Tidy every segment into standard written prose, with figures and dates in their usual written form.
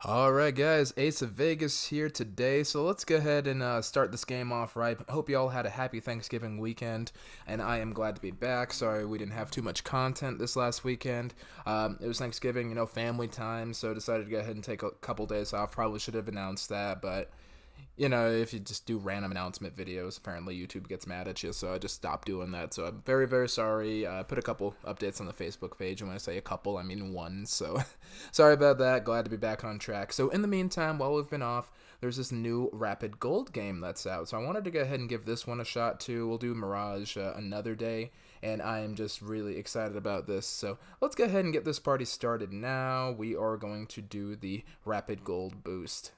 Alright guys, Ace of Vegas here today, so let's go ahead and start this game off right. Hope you all had a happy Thanksgiving weekend, and I am glad to be back. Sorry we didn't have too much content this last weekend. It was Thanksgiving, family time, so decided to go ahead and take a couple days off. Probably should have announced that, but if you just do random announcement videos, apparently YouTube gets mad at you, so I just stopped doing that. So I'm very, very sorry. I put a couple updates on the Facebook page, and when I say a couple, I mean one, so sorry about that. Glad to be back on track. So in the meantime, while we've been off, there's this new Rapid Gold game that's out, so I wanted to go ahead and give this one a shot too. We'll do Mirage another day, and I am just really excited about this. So let's go ahead and get this party started now. We are going to do the Rapid Gold boost.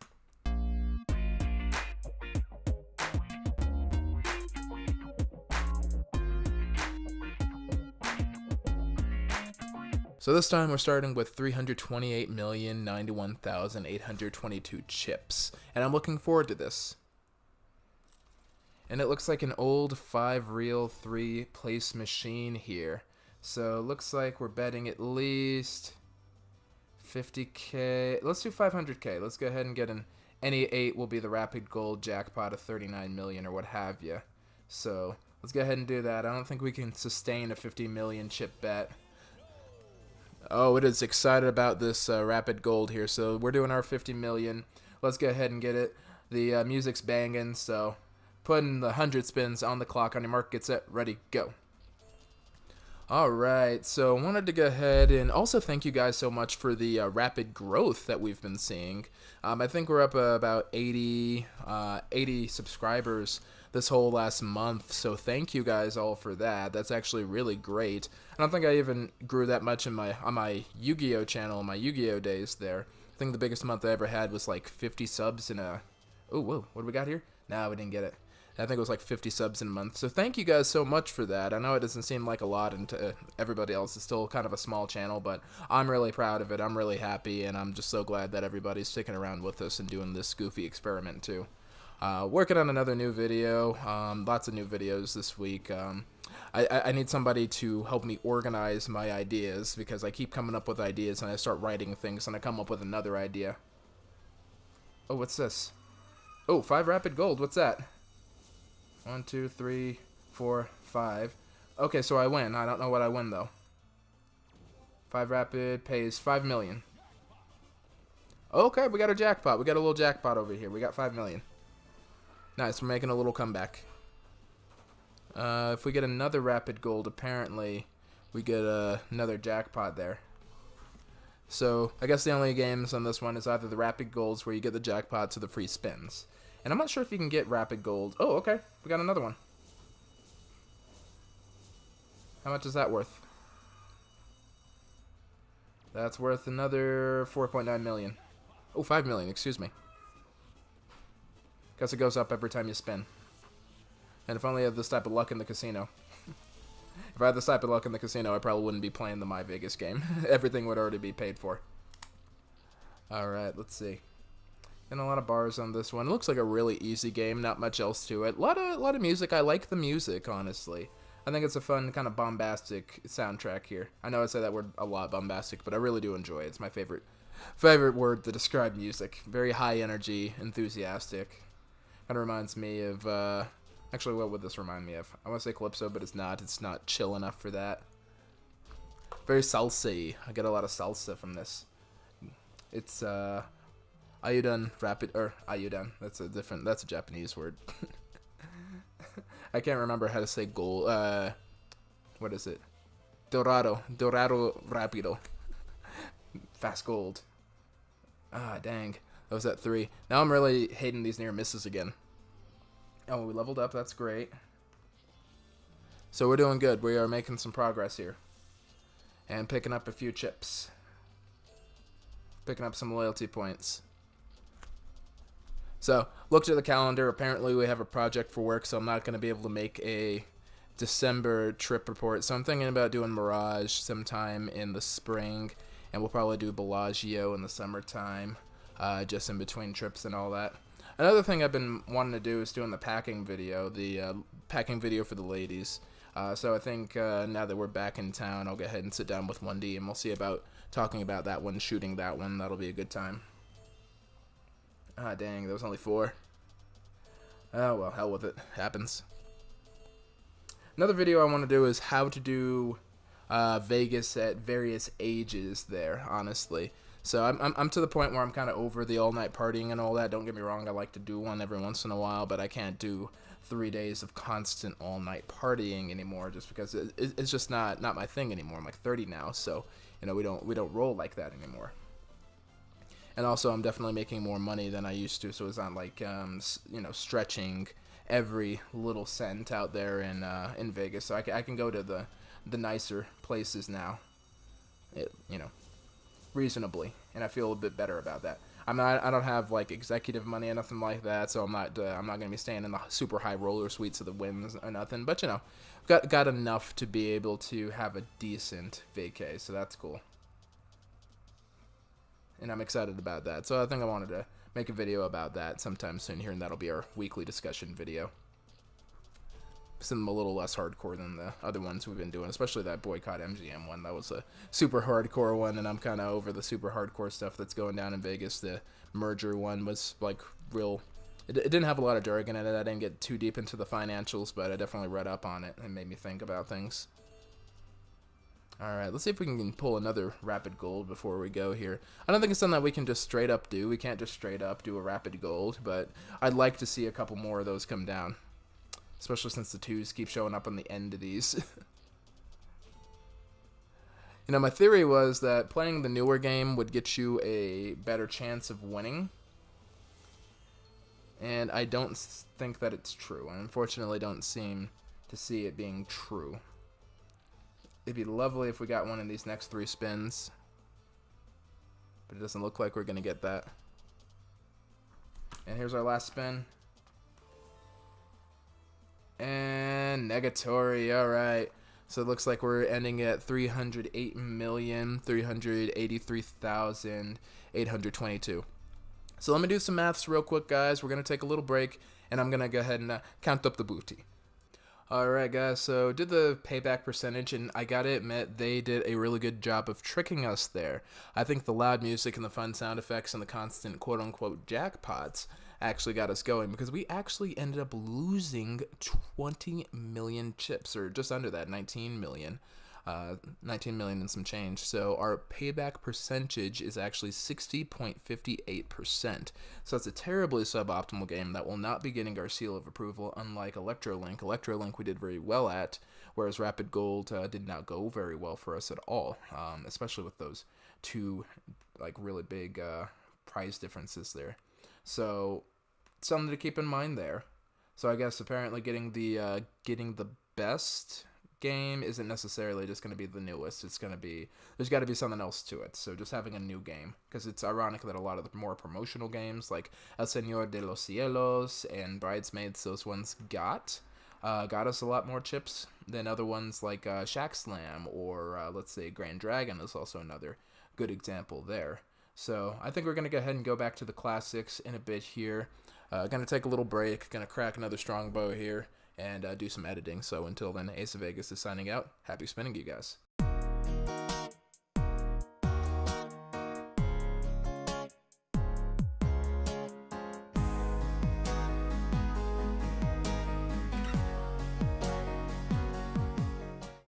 So this time we're starting with 328,091,822 chips, and I'm looking forward to this. And it looks like an old 5-reel 3-place machine here. So it looks like we're betting at least 50k. Let's do 500k. Let's go ahead and get an any 8 will be the Rapid Gold jackpot of 39 million or what have you. So let's go ahead and do that. I don't think we can sustain a 50 million chip bet. Oh, it is excited about this Rapid Gold here. So we're doing our 50 million. Let's go ahead and get it. The music's banging, so putting the 100 spins on the clock. On your mark, get set, ready, go. Alright, so I wanted to go ahead and also thank you guys so much for the rapid growth that we've been seeing. I think we're up about 80 subscribers this whole last month, so thank you guys all for that. That's actually really great. I don't think I even grew that much on my Yu-Gi-Oh channel in my Yu-Gi-Oh days there. I think the biggest month I ever had was like 50 subs in a... Oh, whoa, what do we got here? No, we didn't get it. I think it was like 50 subs in a month. So thank you guys so much for that. I know it doesn't seem like a lot, and to everybody else it's still kind of a small channel, but I'm really proud of it. I'm really happy, and I'm just so glad that everybody's sticking around with us and doing this goofy experiment too. Working on another new video. Lots of new videos this week. I need somebody to help me organize my ideas, because I keep coming up with ideas and I start writing things and I come up with another idea. Oh, what's this? Oh, 5 Rapid Gold. What's that? 1, 2, 3, 4, 5. Okay, so I win. I don't know what I win, though. 5 Rapid pays 5 million. Okay, we got a jackpot. We got a little jackpot over here. We got 5 million. Nice, we're making a little comeback. If we get another Rapid Gold, apparently we get another jackpot there. So, I guess the only games on this one is either the Rapid Golds, where you get the jackpots, or the free spins. And I'm not sure if you can get Rapid Gold. Oh, okay. We got another one. How much is that worth? That's worth another 4.9 million. Oh, 5 million, excuse me. Guess it goes up every time you spin. And if only I had this type of luck in the casino. If I had this type of luck in the casino, I probably wouldn't be playing the MyVegas game. Everything would already be paid for. Alright, let's see. And a lot of bars on this one. It looks like a really easy game, not much else to it. A lot of music. I like the music, honestly. I think it's a fun, kind of bombastic soundtrack here. I know I say that word a lot, bombastic, but I really do enjoy it. It's my favorite word to describe music. Very high energy, enthusiastic. Kind of reminds me of, actually, what would this remind me of? I want to say Calypso, but it's not. It's not chill enough for that. Very salsa-y. I get a lot of salsa from this. It's, Ayudan Rapid, or Ayudan. That's a Japanese word. I can't remember how to say gold. What is it? Dorado Rapido. Fast gold. Ah, dang. That was at 3. Now I'm really hating these near misses again. Oh, we leveled up. That's great. So we're doing good. We are making some progress here. And picking up a few chips. Picking up some loyalty points. So, looked at the calendar. Apparently we have a project for work, so I'm not going to be able to make a December trip report. So I'm thinking about doing Mirage sometime in the spring, and we'll probably do Bellagio in the summertime, just in between trips and all that. Another thing I've been wanting to do is doing the packing video, for the ladies. So I think now that we're back in town, I'll go ahead and sit down with 1D, and we'll see about talking about that one, shooting that one. That'll be a good time. Ah, dang, there was only 4. Oh, well, hell with it. Happens. Another video I want to do is how to do Vegas at various ages there, honestly. So I'm to the point where I'm kind of over the all-night partying and all that. Don't get me wrong, I like to do one every once in a while, but I can't do 3 days of constant all-night partying anymore just because it's just not my thing anymore. I'm like 30 now, so you know we don't roll like that anymore. And also, I'm definitely making more money than I used to, so it's not like you know, stretching every little cent out there in Vegas. So I can go to the nicer places now, you know, reasonably, and I feel a bit better about that. I don't have like executive money or nothing like that, so I'm not gonna be staying in the super high roller suites of the Winds or nothing. But you know, got enough to be able to have a decent vacay, so that's cool. And I'm excited about that. So I think I wanted to make a video about that sometime soon here, and that'll be our weekly discussion video. Some a little less hardcore than the other ones we've been doing, especially that Boycott MGM one. That was a super hardcore one, and I'm kind of over the super hardcore stuff that's going down in Vegas. The merger one was like real. It didn't have a lot of jargon in it. I didn't get too deep into the financials, but I definitely read up on it and made me think about things. Alright, let's see if we can pull another rapid gold before we go here. I don't think it's something that we can just straight up do. We can't just straight up do a rapid gold, but I'd like to see a couple more of those come down. Especially since the 2s keep showing up on the end of these. You know, my theory was that playing the newer game would get you a better chance of winning. And I don't think that it's true. I unfortunately don't seem to see it being true. It'd be lovely if we got one in these next 3 spins. But it doesn't look like we're going to get that. And here's our last spin. And negatory, alright. So it looks like we're ending at 308,383,822. So let me do some maths real quick, guys. We're going to take a little break, and I'm going to go ahead and count up the booty. Alright guys, so did the payback percentage, and I gotta admit, they did a really good job of tricking us there. I think the loud music and the fun sound effects and the constant quote-unquote jackpots actually got us going, because we actually ended up losing 20 million chips, or just under that, 19 million. 19 million and some change. So our payback percentage is actually 60.58%. So that's a terribly suboptimal game that will not be getting our seal of approval, unlike Electrolink. Electrolink we did very well at, whereas Rapid Gold did not go very well for us at all, especially with those 2 like really big price differences there. So something to keep in mind there. So I guess apparently getting the best game isn't necessarily just going to be the newest. It's going to be, there's got to be something else to it. So just having a new game, because it's ironic that a lot of the more promotional games like El Señor de los Cielos and Bridesmaids, those ones got us a lot more chips than other ones like Shack Slam or let's say Grand Dragon is also another good example there. So I think we're going to go ahead and go back to the classics in a bit here. Going to take a little break, going to crack another strongbow here, and do some editing. So until then, Ace of Vegas is signing out. Happy spinning, you guys.